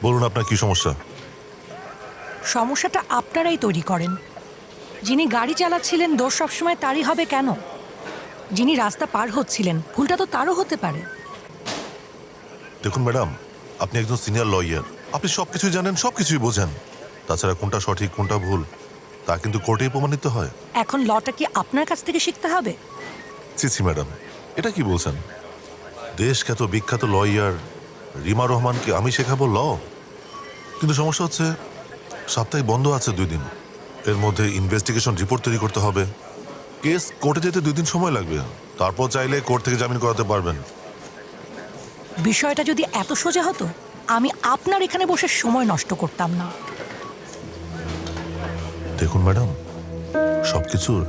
বলুন আপনার কি সমস্যা? সমস্যাটা আপনারাই তৈরি করেন। যিনি গাড়ি চালাচ্ছিলেন দোষ সবসময় তারই হবে কেন? যিনি রাস্তা পার হচ্ছিলেন ভুলটা তো তারও হতে পারে। দেখুন ম্যাডাম, আপনি একজন সিনিয়র লয়ার, আপনি সবকিছুই জানেন, সবকিছুই বোঝেন। তাছাড়া কোনটা সঠিক কোনটা ভুল তা কিন্তু কোর্টেই প্রমাণিত হয়। এখন লটা কি আপনার কাছ থেকে শিখতে হবে? ছি ম্যাডাম, এটা কি বলছেন? দেশ খ্যাত বিখ্যাত লয়ার রিমা রহমানকে আমি শেখাবো ল? কিন্তু সমস্যা হচ্ছে সপ্তাহে বন্ধ আছে 2 দিন, এর মধ্যে ইনভেস্টিগেশন রিপোর্ট তৈরি করতে হবে। কেস কোর্টে যেতে 2 দিন সময় লাগবে, তারপর চাইলে কোর্ট থেকে জামিন করাতে পারবেন। বিষয়টা যদি এত সোজা হতো আমি আপনার এখানে বসে সময় নষ্ট করতাম না। দেখুন ম্যাডাম, সবকিছুর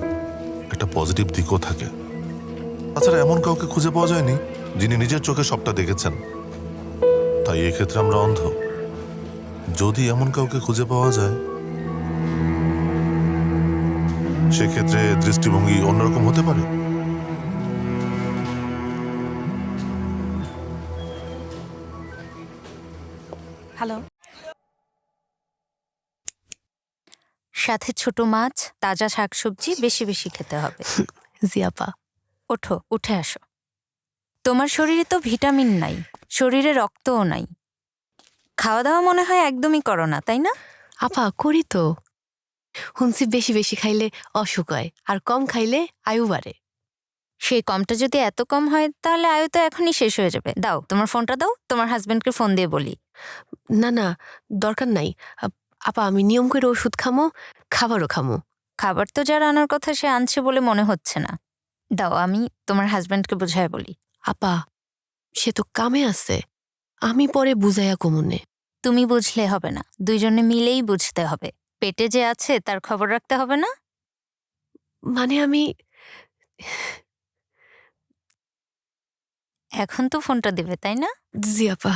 একটা পজিটিভ দিকও থাকে। তাছাড়া এমন কাউকে খুঁজে পাওয়া যায়নি যিনি নিজের চোখে সবটা দেখেছেন, তাই এক্ষেত্রে আমরা অন্ধ। যদি এমন কাউকে খুঁজে পাওয়া যায় সেক্ষেত্রে দৃষ্টিভঙ্গি অন্যরকম হতে পারে। হ্যালো, সাথে ছোট মাছ, তাজা শাকসবজি বেশি বেশি খেতে হবে। জিয়াপা, ওঠো, উঠে আসো। তোমার শরীরে তো ভিটামিন নাই, শরীরে রক্তও নাই। খাওয়া দাওয়া মনে হয় একদমই করো না, তাই না? আপা করি তো। শুনছি বেশি বেশি খাইলে অসুখ হয়, আর কম খাইলে আয়ু বাড়ে। সেই কমটা যদি এত কম হয় তাহলে আয়ু তো এখনই শেষ হয়ে যাবে। দাও তোমার ফোনটা দাও, তোমার হাজবেন্ডকে ফোন দিয়ে বলি। না না, দরকার নাই। আপা আমি নিয়ম করে ওষুধ খামো, খাবারও খামো। খাবার তো যার আনার কথা সে আনছে বলে মনে হচ্ছে না। দাও আমি তোমার হাজবেন্ডকে বুঝায় বলি। আপা সে তো কামে আছে, আমি পরে বুঝাইয়া কমুনে। তুমি বুঝলে হবে না, দুইজনে মিলেই বুঝতে হবে। পেটে যে আছে তার খবর রাখতে হবে না? মানে আমি এখন তো ফোনটা দিবে, তাই না? জিয়াপা,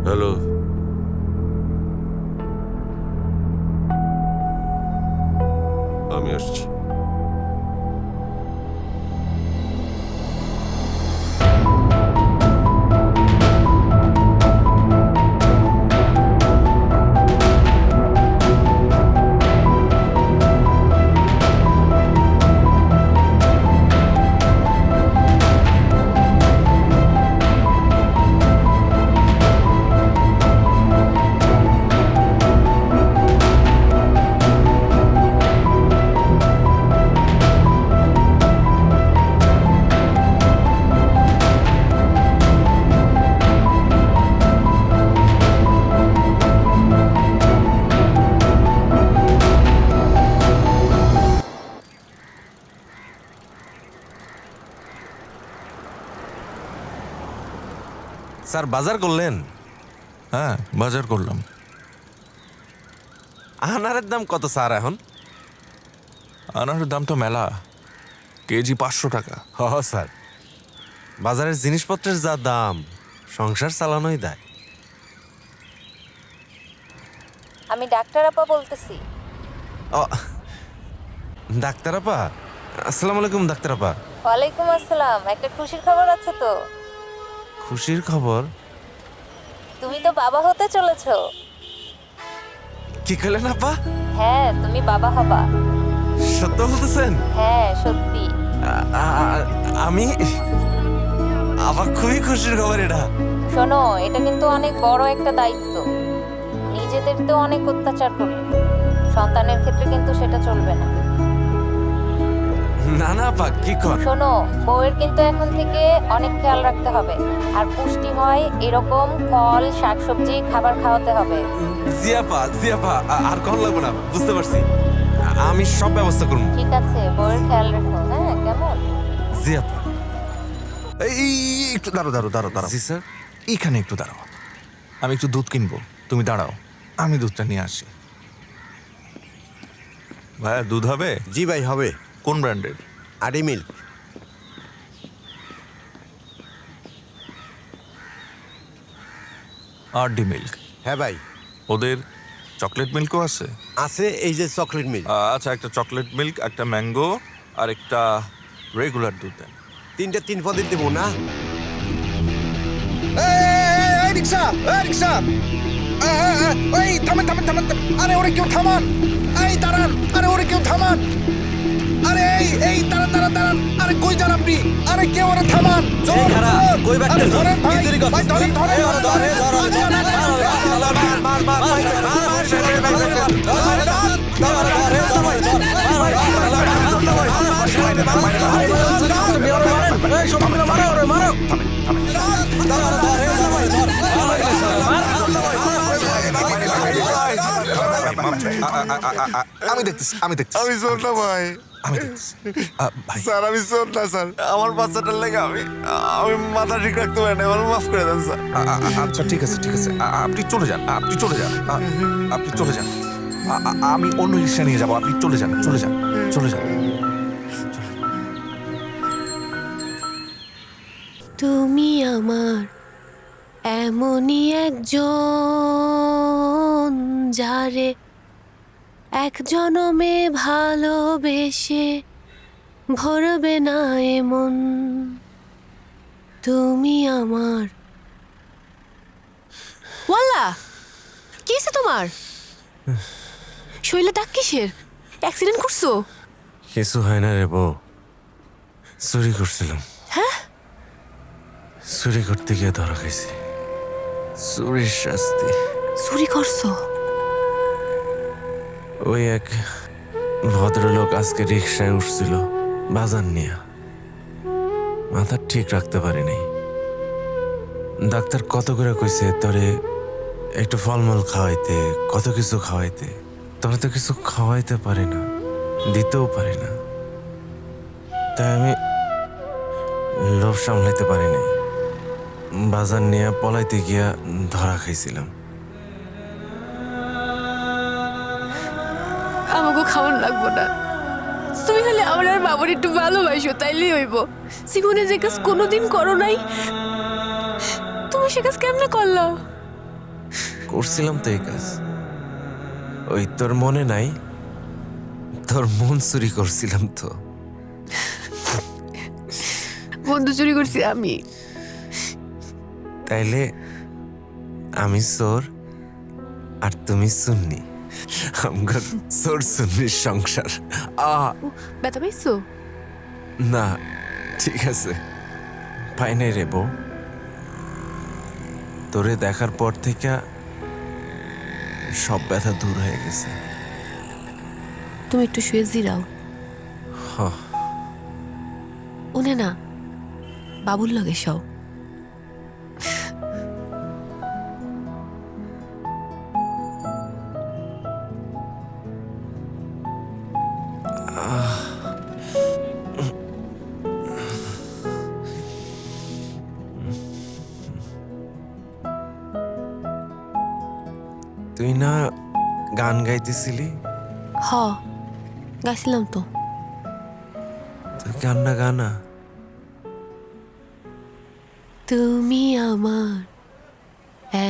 হ্যালো, আমি আসছি। স্যার বাজার করলেন? হ্যাঁ, বাজার করলাম। আনারের দাম কত স্যার এখন? আনারের দাম তো মেলা, কেজি 500 টাকা। হ স্যার, বাজারের জিনিসপত্রের যা দাম, সংসার চালানোই দায়। আমি ডাক্তার আপা বলতেছি। ও, ডাক্তার আপা, আসসালামু আলাইকুম ডাক্তার আপা। ওয়ালাইকুম আসসালাম। একটা খুশির খবর আছে তো। খুশির খবর? তুমি তো বাবা হতে চলেছো। কি করলেন আপা? হ্যাঁ, তুমি বাবা হবা। সত্য বলতেছেন? হ্যাঁ সত্যি। আমি আমার খুবই খুশির খবর এটা। শোনো, এটা কিন্তু অনেক বড় একটা দায়িত্ব। নিজেদের তো অনেক অত্যাচার করলে, সন্তানের ক্ষেত্রে কিন্তু সেটা চলবে না। না না আপা, কি কর? শোনো, বউয়ের কিন্তু এখন থেকে অনেক খেয়াল রাখতে হবে, আর পুষ্টি হয় এরকম ফল শাকসবজি খাবার খাওয়াতে হবে। জিয়াপা আর কখন লাগবে না, বুঝতে পারছি। আমি সব ব্যবস্থা করবো। ঠিক আছে, বউয়ের খেয়াল রেখো। হ্যাঁ, কেমন? জিয়াপা। এই একটু দাঁড়াও। জি স্যার। এইখানে একটু দাঁড়াও, আমি একটু দুধ কিনবো, তুমি দাঁড়াও, আমি দুধটা নিয়ে আসি। ভাইয়া দুধ হবে? জি ভাই, হবে। কোন ব্র্যান্ডের? আডি মিল্ক। RD milk. হ্যাঁ ভাই, ওদের চকলেট মিল্কও আছে? আছে এই যে চকলেট মিল্ক। আচ্ছা, একটা চকলেট মিল্ক, একটা ম্যাঙ্গো আর একটা রেগুলার দুধ দেন। 3টা 3 পদের দেবো না? রিক্সা, রিক্সা, ওই থামেন থামেন থামেন, আরে ওরে কেউ থামান, এই দাঁড়ান, আরে ওরে কেউ থামান, আরে এই দাঁড়ান দাঁড়ান দাঁড়ান, আরে কই যান আপনি, আরে কেউ ওরে থামান, চলুন কই ব্যাকতে ধরেন ভাই, ভাই ধরেন ধরেন আমি দেখতেছি, আমি দেখতেছি, আমি শোন না ভাই, আমি দেখতেছি। ভাই, স্যার আমি শোন না স্যার, আমার বাচ্চাটার লেগে আমি মাথা ঠিক রাখতে পারি না, আমার মাফ করে দেন স্যার। আচ্ছা ঠিক আছে ঠিক আছে, আপনি চলে যান, আপনি চলে যান, আপনি চলে যান, আমি অন্য রিক্সা নিয়ে যাবো, আপনি চলে যান, চলে যান, চলে যান। তুমি আমার এমনই একজন যারে এক জনমে ভালোবেসে ভরবে না এমন। তুমি আমার ওয়াল্লা, কি হয়েছে তোমার? শৈলে দাগ কিসের? অ্যাক্সিডেন্ট করছো? কিছু হয় না রে বউ, চুরি করছিলাম। হ্যাঁ? চুরি করতে গিয়ে ধরা খাইছি। চুরির শাস্তি। চুরি করছো? ওই এক ভদ্রলোক আজকে রিক্সায় উঠছিল বাজার নিয়ে, মাথা ঠিক রাখতে পারিনি। ডাক্তার কত করে কইছে তোরে একটু ফলমূল খাওয়াইতে, কত কিছু খাওয়াইতে, তোরে তো কিছু খাওয়াইতে পারি না, দিতেও পারি না। তাই আমি লোভ সামলাইতে পারিনি, বাজার নিয়ে পলাইতে গিয়া ধরা খাইছিলাম। আমাকে খাওয়ান লাগবো না, তুমি হলে আমার আর বাবার একটু ভালোবাসো, তাইলেই হইব। জীবনে যে কাজ কোনোদিন করো নাই, তুমি সে কাজ কেমনে করলাম? করছিলাম তো এই কাজ, ওই তোর মনে নাই? তোর মন চুরি করছিলাম তো। বন্ধু চুরি করছি আমি। তাইলে আমি চোর আর তুমি সুন্নি, আমার চোর সুন্নির সংসার। ব্যথা পাইছো? না ঠিক আছে, পাই নাই রে বউ। তোরে দেখার পর থেকে সব ব্যথা দূর হয়ে গেছে। তুমি একটু শুয়ে জিরাও। ওনে না, বাবুর লগে সব। তুই না গান গাইতেছিলি? হ, গাইছিলাম তো। তুই গানটা গানা। তুমি আমার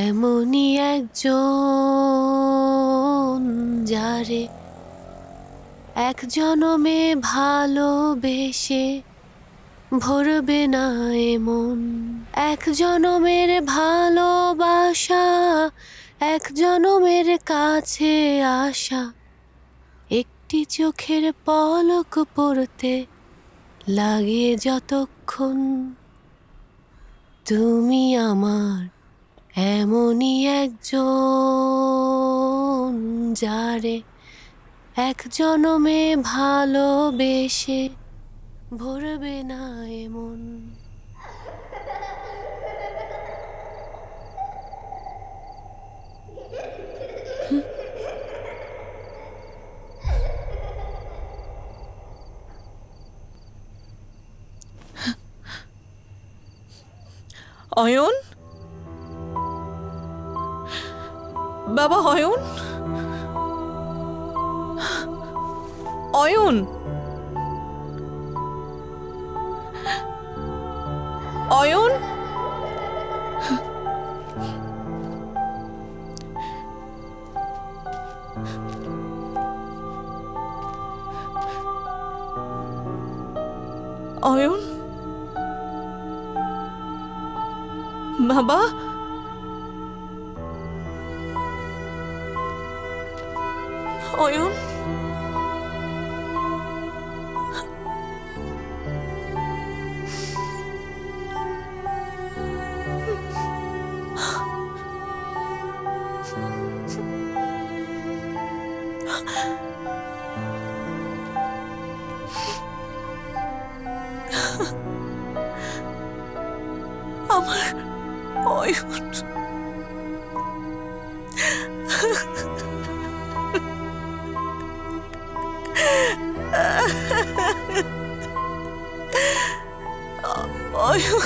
এমনই একজন যারে এক জনমে ভালোবেসে ভরবে না এমন। এক জনমের ভালোবাসা, এক জনমের কাছে আসা, একটি চোখের পলক পড়তে লাগে যতক্ষণ। তুমি আমার এমনই একজন যারে এক জনমে ভালোবেসে ভরবে না এমন। অয়ন, বাবা অয়ন, অয়ন, অয়ন, বাবা অয়ন আমার অয়ন অয়ন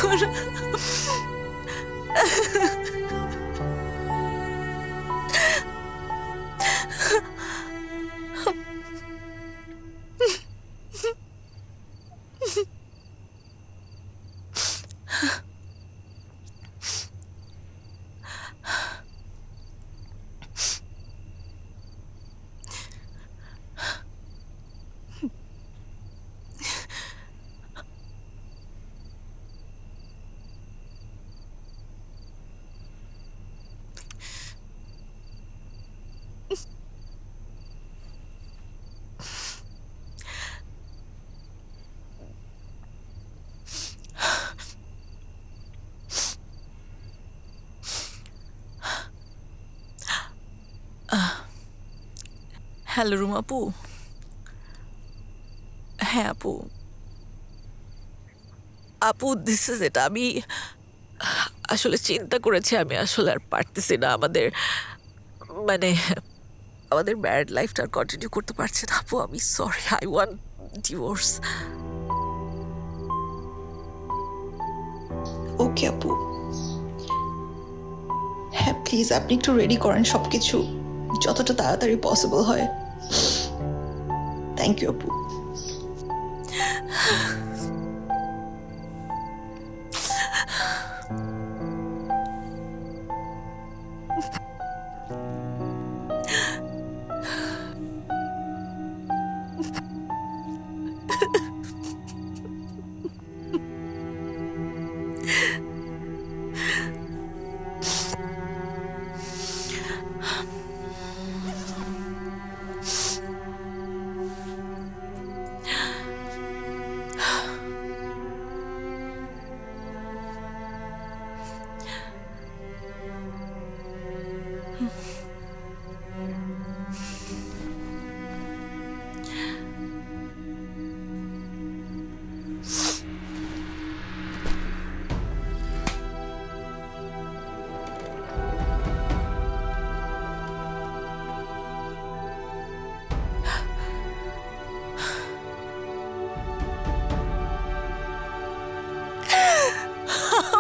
হ্যালো রুম আপু হ্যাঁ আপু আপু দিস ইজ ইট আমি আসলে চিন্তা করেছি আমি আসলে আর পারতেছি না আমাদের ম্যারিড লাইফটা আর কন্টিনিউ করতে পারছি না আপু আমি সরি আই ওয়ান্ট ডিভোর্স ওকে আপু হ্যাঁ প্লিজ আপনি একটু রেডি করেন সব কিছু যতটা তাড়াতাড়ি পসিবল হয় থ্যাংক ইউ আপু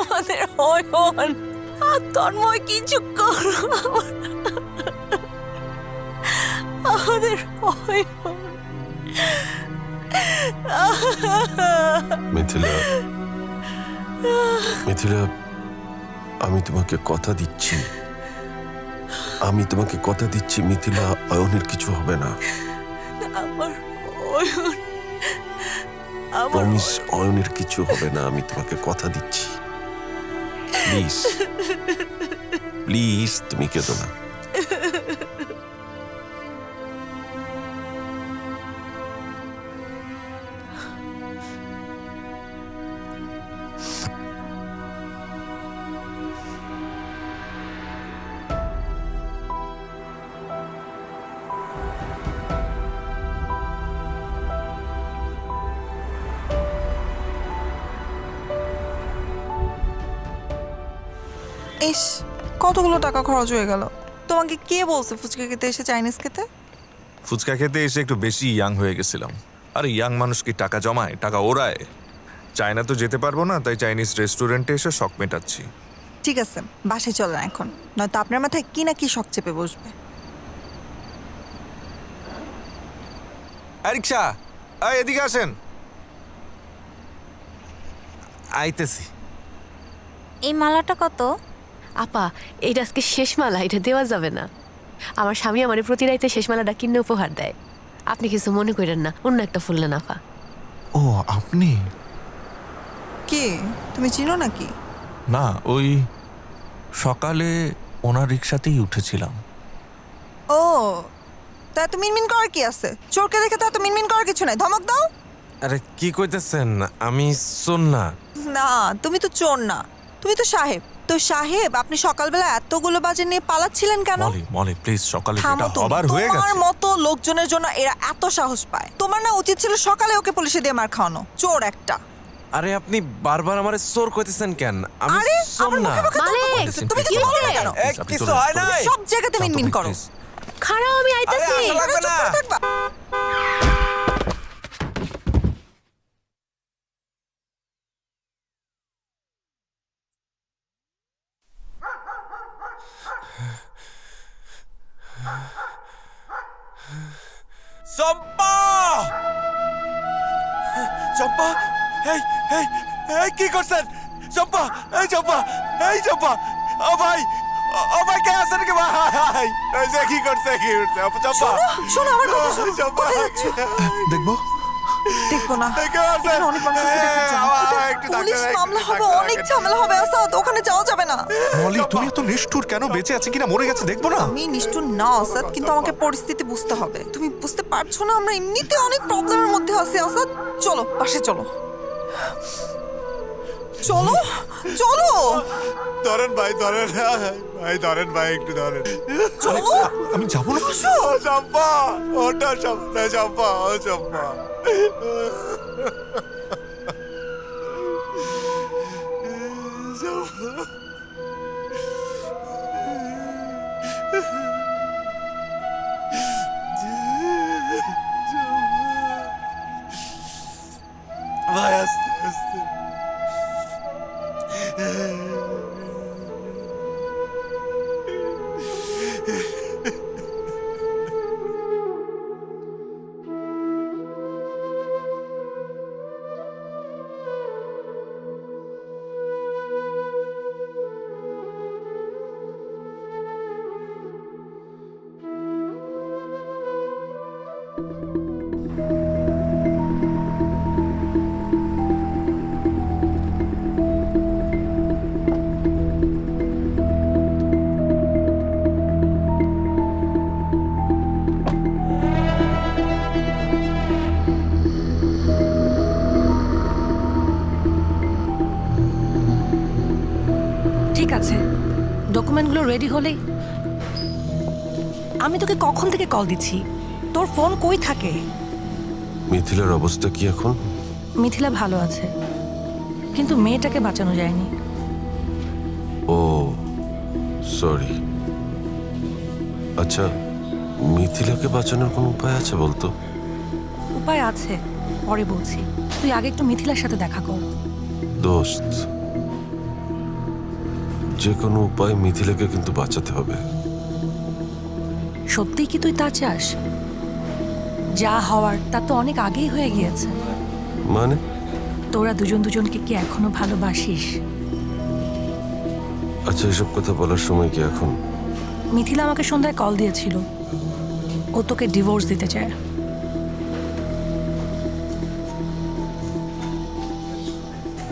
আমাদের অয়ন তন্ময় কিছু করো আমাদের অয়ন মিথিলা মিথিলা আমি তোমাকে কথা দিচ্ছি মিথিলা অয়নের কিছু হবে না আমার অয়ন প্রমিস অয়নের কিছু হবে না আমি তোমাকে কথা দিচ্ছি প্লিজ প্লিজ তুমি কেঁদো না ইস কতগুলো টাকা খরচ হয়ে গেল তোমাকে কে বলছে ফুচকা খেতে এসে চাইনিজ খেতে ফুচকা খেতে এসে একটু বেশি ইয়াং হয়ে গেছিলাম আরে ইয়াং মানুষ কি টাকা জমায় টাকা ওড়ায় চায়না তো যেতে পারবো না তাই চাইনিজ রেস্টুরেন্টে এসে শখ মেটাচ্ছি ঠিক আছে বাসে চলেন এখন নয়তো আপনার মাথায় কি না কি শখ চেপে বসবে রিক্সা এদিকে আসেন আইতেছি এই মালাটা কত? আপা এইটা আজকে শেষ মালা, এটা দেওয়া যাবে না। আমার স্বামী আমার প্রতি রাইতে শেষ মালাটা কিনে উপহার দেয়। আপনি কিছু মনে করেন না, অন্য একটা ফুল নেন আপা। ও আপনি? কে তুমি চিনো নাকি? না, ওই সকালে ওনার রিক্সাতেই উঠেছিলাম। ও তা এত মিনমিন করার কি আছে? চোরকে দেখে তো এত মিনমিন করার কিছু নাই, ধমক দাও। আরে কি কইতেছেন? আমি শোন না। না তুমি তো চোর না, তুমি তো সাহেব। তো সাহেব, আপনি সকালবেলা এতগুলো বাজে নিয়ে পালাচ্ছিলেন কেন? মলি মলি প্লিজ, সকালে থামো যেটা তুমি। হবার হয়ে তোমার গেছে। মতো লোকজনের জন্য এরা এত সাহস পায়। তোমার না উচিত ছিল সকালে ওকে পুলিশে দিয়ে মার খাওয়ানো, চোর একটা। আরে আপনি বারবার আমারে চোর কইতেছেন কেন? আমি আরে শোন আমার না। মুখে মুখে তর্ক মালিক, করতেছো। তুমি কিছু বলো না কেন? Please, আপনি কিছু চলে হয় আসুন। নাই। সব জায়গাতে মিনমিন করো। Please. খারাপ, আমি আইতাছি। লাগবে না। চুপ করে থাকবা। চম্পা! চম্পা! এই এই এই কি করছেন? চম্পা! এই চম্পা! এই চম্পা! ও ভাই! ও ভাই কে আছেন কি ভাই? এই যে কি করছে? চম্পা! শোনো আমার কথা শোনো। চম্পা! কোথায় যাচ্ছ? দেখবো দেখবো না। কে আছেন? এখানে অনেক মানুষ আছে, দেখার জন্য। এটা পুলিশ মামলা হবে, অনেক ঝামেলা হবে আসাদ, ওখানে যাওয়া যাবে না। মলি তুমি এত নিষ্ঠুর কেন? বেঁচে আছে কিনা মরে গেছে দেখবো না? আমি নিষ্ঠুর না আসাদ, কিন্তু আমাকে পরিস্থিতি বুঝতে হবে। তুমি বুঝতে পারছো না আমরা এমনিতে অনেক প্রবলেমের মধ্যে আছি আসাদ। চলো পাশে চলো, চলো চলো ধরেন ভাই, ধরেন ভাই, ধরেন ভাই, একটু ধরেন। চলো। আমি যাবো না। ও চম্পা! ওটা চম্পা! চম্পা! ও চম্পা! ভাই আস্তে আস্তে। ঠিক আছে, ডকুমেন্টগুলো রেডি হলেই। আমি তোকে কখন থেকে কল দিচ্ছি, তোর ফোন কই থাকে? মিথিলার অবস্থা কি এখন? মিথিলা ভালো আছে, কিন্তু মেয়েটাকে বাঁচানো যায়নি। ও সরি। আচ্ছা, মিথিলাকে বাঁচানোর কোনো উপায় আছে বলতো? উপায় আছে, পরে বলছি। তুই আগে একটু মিথিলার সাথে দেখা কর। দোস্ত, যে কোনো উপায় মিথিলাকে কিন্তু বাঁচাতে হবে। সত্যিই কি তুই তা চাস? যা হওয়ার তা তো অনেক আগেই হয়ে গিয়েছে। মানে? তোরা দুজন দুজনকে কি এখনো ভালোবাসিস? আচ্ছা, এসব কথা বলার সময় কি এখন? মিথিলা আমাকে সন্ধ্যায় কল দিয়েছিল, ও তোকে ডিভোর্স দিতে চায়।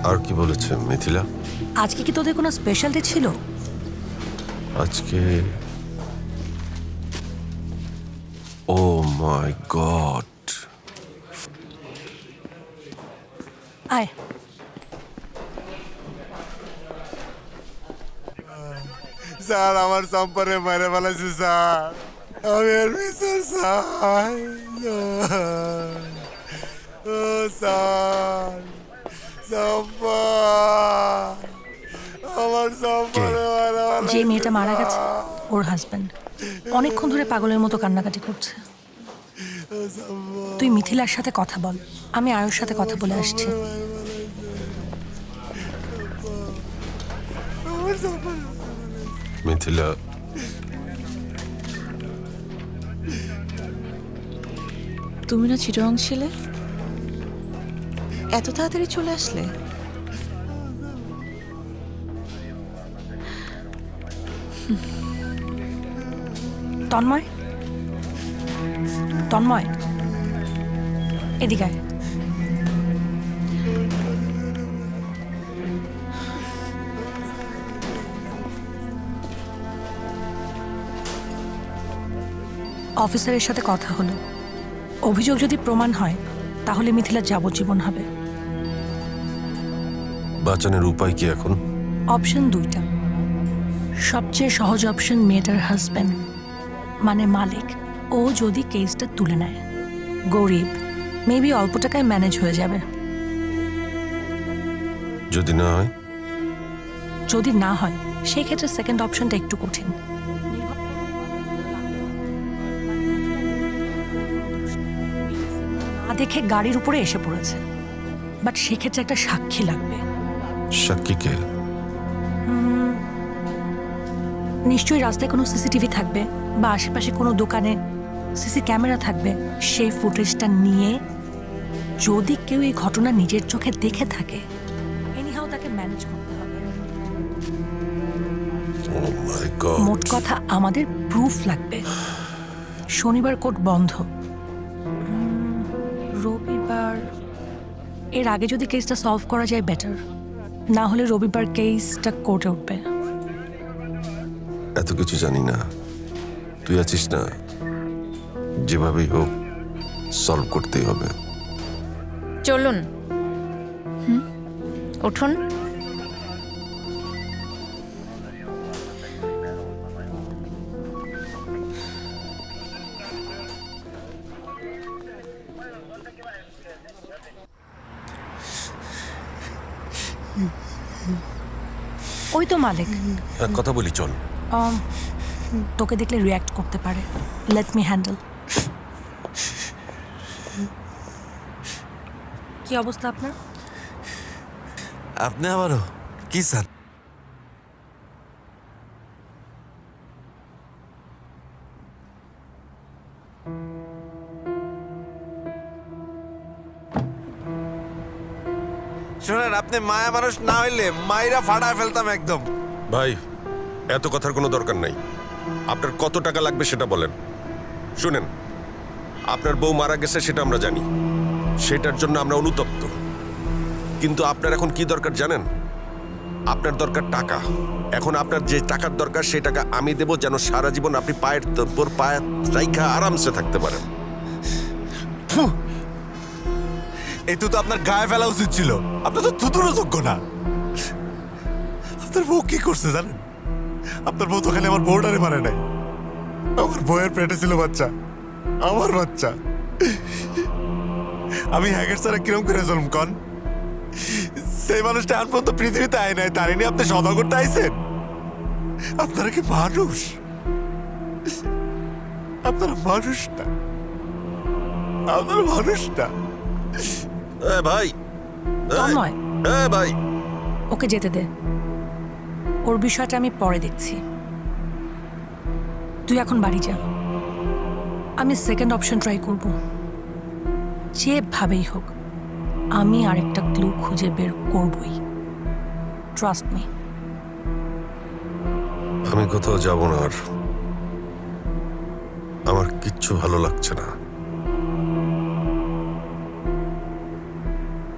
আর কি বলেছে মিথিলা? আজকে কি তোদের কোনো স্পেশাল ডে ছিল? আজকে ও মাই গড। আয়। স্যার, আমার চম্পারে মেরে ফেলেছে স্যার। আমি আর বিচার চাই। ও স্যার, চম্পা! আমার চম্পারে মেরে ফেলেছে। যে মেয়েটা মারা গেছে ওর হাজব্যান্ড অনেকক্ষণ ধরে পাগলের মতো কান্নাকাটি করছে। তুই মিথিলার সাথে কথা বল, আমি আয়ুর সাথে কথা বলে আসছি। মিথিলা, তুমি না চিটাগাং ছিলে, এত তাড়াতাড়ি চলে আসলে? তন্ময়, তন্ময়, এদিকে আয়। অফিসারের সাথে কথা হলো, অভিযোগ যদি প্রমাণ হয় তাহলে মিথিলা যাবজ্জীবন হবে। বাঁচানোর উপায় কি এখন? অপশন দুইটা। সবচেয়ে সহজ অপশন মেয়েটার হাজব্যান্ড মানে মালিক, ও যদি কেসটা তুলে নেয়, গরিব, মেবি অল্প টাকায় ম্যানেজ হয়ে যাবে। যদি না হয়? যদি না হয় সেই ক্ষেত্রে সেকেন্ড অপশনটা একটু কঠিন। না দেখে গাড়ির উপরে এসে পড়েছে, বাট সেক্ষেত্রে একটা সাক্ষী লাগবে। সাক্ষীকে? নিশ্চয়ই রাস্তায় কোনো সিসিটিভি থাকবে বা আশেপাশে কোনো দোকানে সিসি ক্যামেরা থাকবে। সেই ফুটেজটা নিয়ে যদি কেউ এই ঘটনা নিজের চোখে দেখে থাকে, এনিহাও তাকে ম্যানেজ করতে হবে। Oh my God! মোট কথা আমাদের প্রুফ লাগবে। শনিবার কোর্ট বন্ধ, রবিবার এর আগে যদি কেসটা সলভ করা যায় বেটার, না হলে রবিবার কেসটা কোর্টে উঠবে। এত কিছু জানি না, তুই আছিস না, যেভাবেই হোক সলভ করতেই হবে। চলুন, উঠুন। ওই তো মালিক, কথা বলি, চল। তোকে দেখলে রিয়্যাক্ট করতে পারে। Let me handle. কি অবস্থা আপনার? আপনি আবারও কি স্যার? শোনেন, আপনি মায়া মানুষ না হইলে মাইরা ফাড়ায় ফেলতাম একদম। ভাই, এত কথার কোনো দরকার নাই। আপনার কত টাকা লাগবে সেটা বলেন। শুনেন, আপনার বউ মারা গেছে সেটা আমরা জানি, সেটার জন্য আমরা অনুতপ্ত। কিন্তু আপনার এখন কি দরকার জানেন? আপনার দরকার টাকা। এখন আপনার যে টাকার দরকার সেই টাকা আমি দেব, যেন সারা জীবন আপনি পায়ের উপর পায়ে রাইখা আরামসে থাকতে পারেন। এই তো আপনার গায়ে ফেলা উচিত ছিল। আপনার তো থুতুরও যোগ্য না। আপনার বউ কি করছে জানেন? আপনার বউ তো খালি আমার বউটারে মারে নাই, আমার বউয়ের পেটে ছিল বাচ্চা, আমার বাচ্চা। আমি হ্যাগের ছাড়া কিরম করে জন্ম কন? সেই মানুষটা আর পর্যন্ত পৃথিবীতে আয় নাই, তার নিয়ে আপনি সদা করতে আইছেন? আপনারা কি মানুষ? আপনারা মানুষ না, আপনারা মানুষ না। ভাই, তন্ময়, ভাই, ওকে যেতে দে। ওর বিষয়টা আমি পরে দেখছি। তুই এখন বাড়ি যা, আমি সেকেন্ড অপশন ট্রাই করব। যেভাবেই হোক আমি আরেকটা ক্লু খুঁজে বের করবই। Trust me. আমি কোথাও যাব না আর। আমার কিচ্ছু ভালো লাগছে না।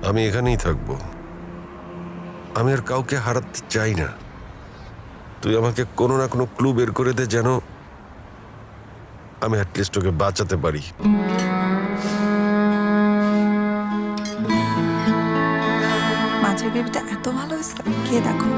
আমি এখানেই থাকবো। আমি আর কাউকে হারাতে চাই না। তুই আমাকে কোনো না কোনো ক্লু বের করে দে, যেন আমি অ্যাটলিস্ট ওকে বাঁচাতে পারি। মাঝের বেবিটা এত ভালো হয়েছে, কে দেখো।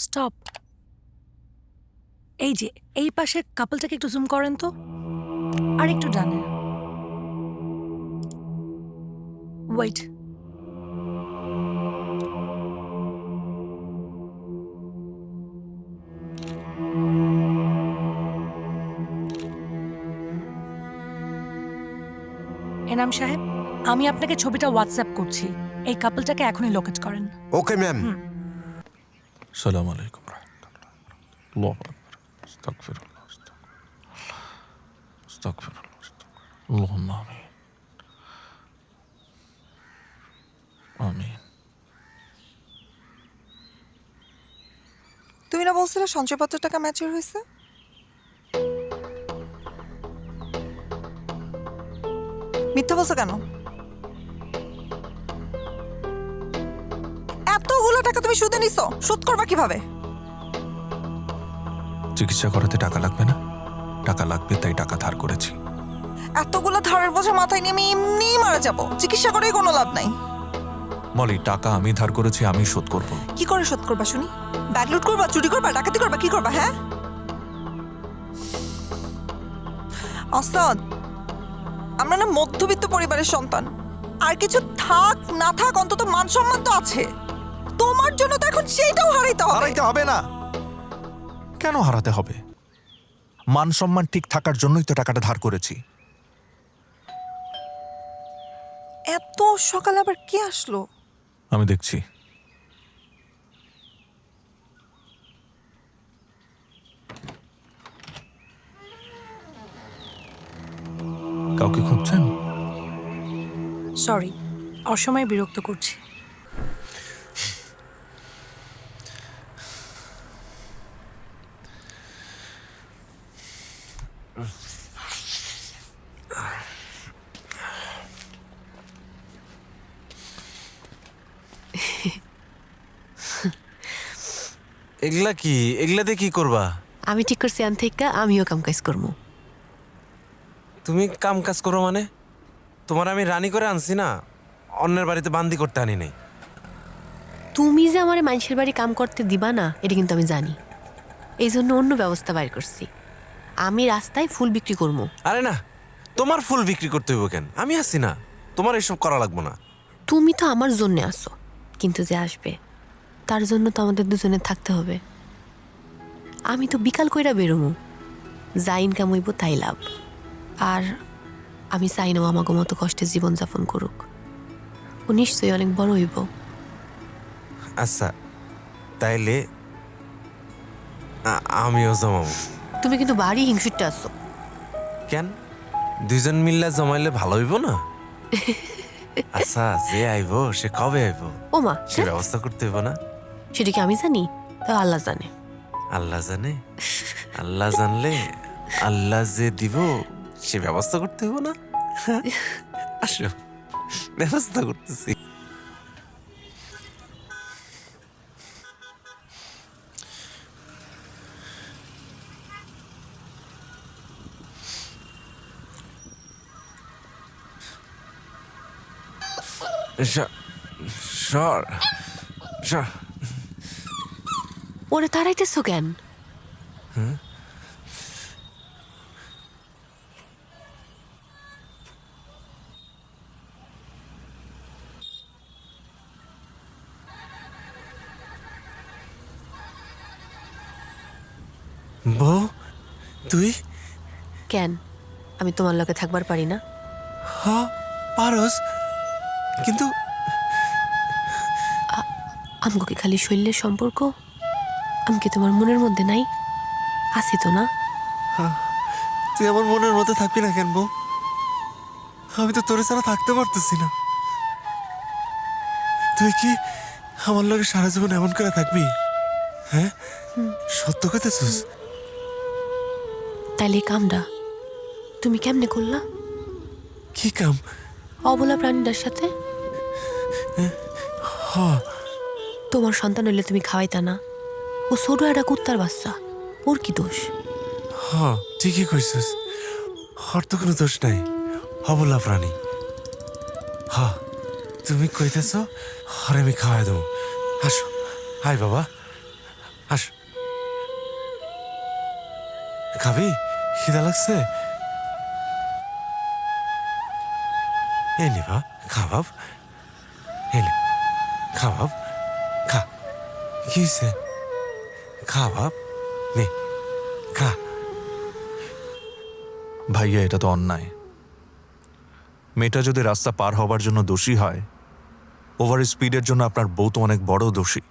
স্টপ। এই যে এই পাশের কাপলটাকে একটু জুম করেন তো, আর একটু ডানে। ওয়েট, এনাম সাহেব, আমি আপনাকে ছবিটা হোয়াটসঅ্যাপ করছি। এই কাপলটাকে এখনই লোকেট করেন। Okay ma'am. সালাম আলাইকুম রহমতুল্লাহ। আল্লাহু আকবার। আস্তাগফিরুল্লাহ, আস্তাগফিরুল্লাহ, আল্লাহুম্মা আমিন, আমিন। তুমি না বলছিলে সঞ্চয়পত্রের টাকা ম্যাচিউর হয়েছে? মিথ্যা বলছো কেন? এতগুলো টাকা তুমি সুদে নিছো, সুদ করবা কিভাবে? চিকিৎসা করাতে টাকা লাগবে না, টাকা লাগবে তাই টাকা ধার করেছি। এতগুলো ধারের বোঝা মাথায় নিয়ে আমি এমনিই মারা যাবো, চিকিৎসা করে কোনো লাভ নাই। মলি, টাকা আমি ধার করেছি, আমি শোধ করব। কি করে শোধ করবা শুনি? ব্যাগ লুট করবা, চুরি করবা, ডাকাতি করবা, কি করবা? হ্যাঁ আসাদ, আমরা না মধ্যবিত্ত পরিবারের সন্তান, আর কিছু থাক না থাক অন্তত মান সম্মান তো আছে। তোমার জন্য তো এখন সেইটাও হারাইতে হবে। হারাইতে হবে না। কেন হারাতে হবে? মান সম্মান ঠিক থাকার জন্যই তো টাকাটা ধার করেছি। এত সকালে আবার কে আসলো? আমি দেখছি। কাউকে খুঁজছেন? সরি, অসময়ে বিরক্ত করছি। এগুলা কি? এগুলাতে কি করবা? আমি ঠিক করছি আন থেকে আমিও কাম কাজ করবো। তুমি কাম কাজ করো মানে? তোমার আমি রানী করে আনছি না, অন্যের বাড়িতে বান্দি করতে আনি নাই। তুমি যে আমার মানুষের বাড়ি কাম করতে দিবা না এটা কিন্তু আমি জানি, এই জন্য অন্য ব্যবস্থা বাইর করছি। আমি রাস্তায় ফুল বিক্রি করবো। আরে না, তোমার ফুল বিক্রি করতে হইব কেন? আমি আছি না, তোমার এসব করা লাগবো না। তুমি তো আমার জন্য আসো, কিন্তু যে আসবে তার জন্য তো আমাদের দুজনের থাকতে হবে। আমি তো বিকাল কইরা বেরোমু, যা ইনকাম হইব তাই লাভ। আর আমি চাই না ও আমাকে মতো কষ্টে জীবনযাপন করুক। ও নিশ্চয়ই অনেক বড় হইব। আচ্ছা, তাইলে আমিও জমাবো। তুমি কিন্তু বাড়ি হিংসুটে আসছো। কেন? দুইজন মিল্লা জমাইলে ভালো হইব না? আচ্ছা, যে আইব সে কবে আইব ও মা, সে ব্যবস্থা করতে হইব না? সেটা কি আমি জানি? তা আল্লাহ জানে। আল্লাহ জানে? আল্লাহ জানলে আল্লাহ যে দিব সে ব্যবস্থা করতে হইব না? আসো, ব্যবস্থা করতেছি। সর সর। ওরে তাড়াইতেছো কেন? বউ, তুই? কেন আমি তোমার লগে থাকবার পারি না? হ্যাঁ পারস, কিন্তু আমগো কি খালি শৈলের সম্পর্ক? আমি কি তোমার মনের মধ্যে নাই? আছি তো না? তুই আমার মনের মধ্যে থাকবি না কেন বউ? আমি তো তোর ছাড়া থাকতে পারতেছি না। তুই কি আমার লগে সারা জীবন এমন করে থাকবি? হ্যাঁ, সত্য কইতেছিস? তাইলে এই কামটা তুমি কেমনে করলা? কি কাম? অবলা প্রাণীটার সাথে? তোমার সন্তান হইলে তুমি খাওয়াইতা না? ও ছোট একটা কুত্তার বাচ্চা, ওর কি দোষ? হ্যাঁ, ঠিকই কইছিস, ওর তো কোনো দোষ নাই, অবলা প্রাণী। হ্যাঁ, তুমি কইতেছ আর আমি খাওয়াই দেবো। আসো, হাই বাবা, আসো। খাবি? খিদা লাগছে? এই নে বা, খা বাপ, এই নে, খা বাপ, খা। কি হয়েছে? খা বাপ, নে, খা। ভাইয়া, এটা তো অন্যায়। মেয়েটা যদি রাস্তা পার হবার জন্য দোষী হয়, ওভার স্পিডের জন্য আপনার বউ তো অনেক বড় দোষী।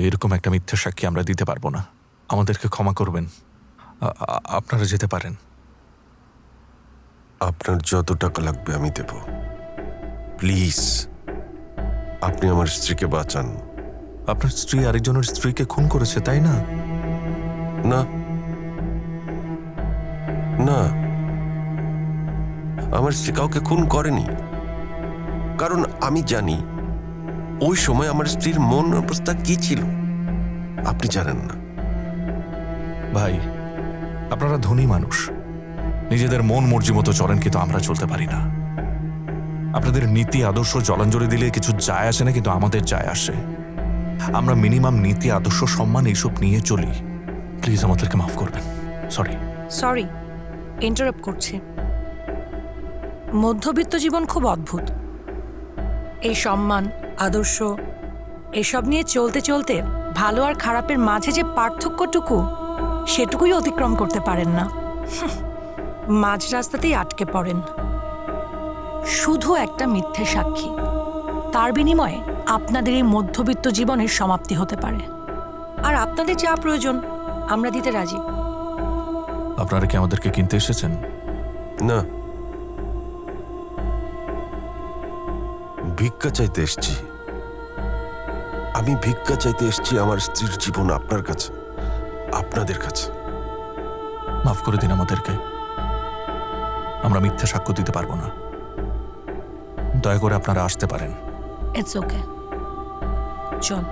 এরকম একটা মিথ্যা সাক্ষী আমরা দিতে পারবো না। আমাদেরকে ক্ষমা করবেন, আপনারা যেতে পারেন। আপনার যত টাকা লাগবে আমি দেব, প্লিজ। আপনি আমার স্ত্রীকে বাঁচান। আপনার স্ত্রী আরেকজনের স্ত্রীকে খুন করেছে, তাই না? না না, আমার স্ত্রী কাউকে খুন করেনি, কারণ আমি জানি ওই সময় আমার স্ত্রীর মন অবস্থা কি ছিল। আপনি জানেন না। ভাই, আপনারা ধনী মানুষ, নিজেদের মন মর্জি মতো চলেন, কিন্তু আমরা চলতে পারি না। আপনাদের নীতি আদর্শ জলাঞ্জলি দিলে কিছু যায় আসে না, কিন্তু আমাদের যায় আসে। আমরা মিনিমাম নীতি আদর্শ সম্মান এইসব নিয়ে চলি। প্লিজ আমাদেরকে মাফ করবেন। সরি। সরি, ইন্টারাপ্ট করছি। মধ্যবিত্ত জীবন খুব অদ্ভুত। এই সম্মান, আদর্শ এসব নিয়ে চলতে চলতে ভালো আর খারাপের মাঝে যে পার্থক্যটুকু, সেটুকুই অতিক্রম করতে পারেন না। মাঝ রাস্তাতেই আটকে পড়েন। শুধু একটা মিথ্যে সাক্ষী, তার বিনিময়ে আপনাদের এই মধ্যবিত্ত জীবনের সমাপ্তি হতে পারে। আর আপনাদের যা প্রয়োজন আমরা দিতে রাজি। আপনারা কি আমাদেরকে কিনতে এসেছেন? না, ভিক্ষা চাইতে এসছি। আমি ভিক্ষা চাইতে এসছি আমার স্ত্রীর জীবন আপনার কাছে, আপনাদের কাছে। মাফ করে দিন আমাদেরকে। আমরা মিথ্যা সাক্ষ্য দিতে পারবো না। দয়া করে আপনারা আসতে পারেন। ইটস ওকে, চল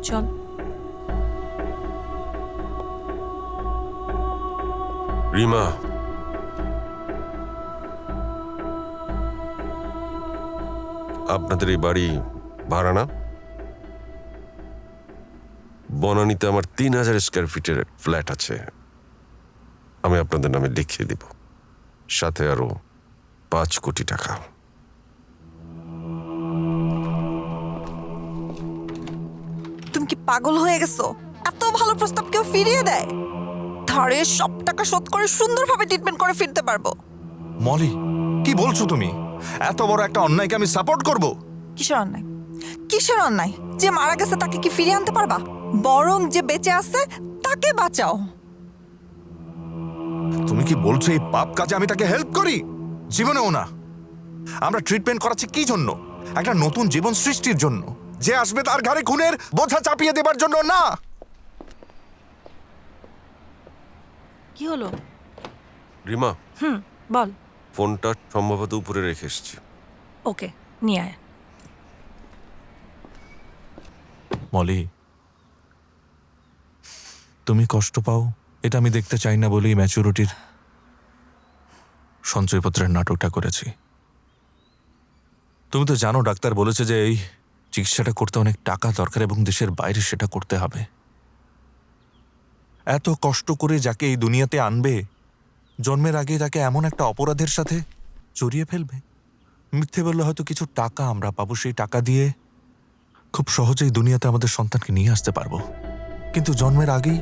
চল। রিমা, আপনাদের এই বাড়ি ভাড়া না? বনানীতে আমার 3000 স্কোয়ার ফিটের ফ্ল্যাট আছে, আমি আপনাদের নামে লিখিয়ে দিব, সাথে আরো 5 কোটি টাকা। তুমি কি পাগল হয়ে গেছো? এত ভালো প্রস্তাব কেউ ফিরিয়ে দেয়? ধারে সব টাকা শোধ করে সুন্দরভাবে ট্রিটমেন্ট করে ফিরতে পারবো। মলি, কি বলছো তুমি? এত বড় একটা অন্যায়কে আমি সাপোর্ট করব? কিসের অন্যায়? কিসের অন্যায়? যে মারা গেছে তাকে কি ফিরিয়ে আনতে পারবা? বরং যে বেঁচে আছে তাকে বাঁচাও। তুমি কি বলছো এই পাপ কাজে আমি তাকে হেল্প করি? জীবনেও না। আমরা ট্রিটমেন্ট করাচ্ছি কি জন্য? একটা নতুন জীবন সৃষ্টির জন্য। যে আসবে তার ঘাড়ে খুনের বোঝা চাপিয়ে দেবার জন্য না। কি হলো? রিমা, বল। ফোনটা সম্ভবত উপরে রেখে এসছি। ওকে, নিয়ে আয়। মলি, তুমি কষ্ট পাও এটা আমি দেখতে চাই না বলেই ম্যাচুরিটির সঞ্চয়পত্রের নাটকটা করেছি। তুমি তো জানো ডাক্তার বলেছে যে এই চিকিৎসাটা করতে অনেক টাকা দরকার এবং দেশের বাইরে সেটা করতে হবে। এত কষ্ট করে যাকে এই দুনিয়াতে আনবে, জন্মের আগে তাকে এমন একটা অপরাধের সাথে জড়িয়ে ফেলবে। মিথ্যে বললে হয়তো কিছু টাকা আমরা পাবো, সেই টাকা দিয়ে খুব সহজেই দুনিয়াতে আমাদের সন্তানকে নিয়ে আসতে পারবো। কিন্তু জন্মের আগেই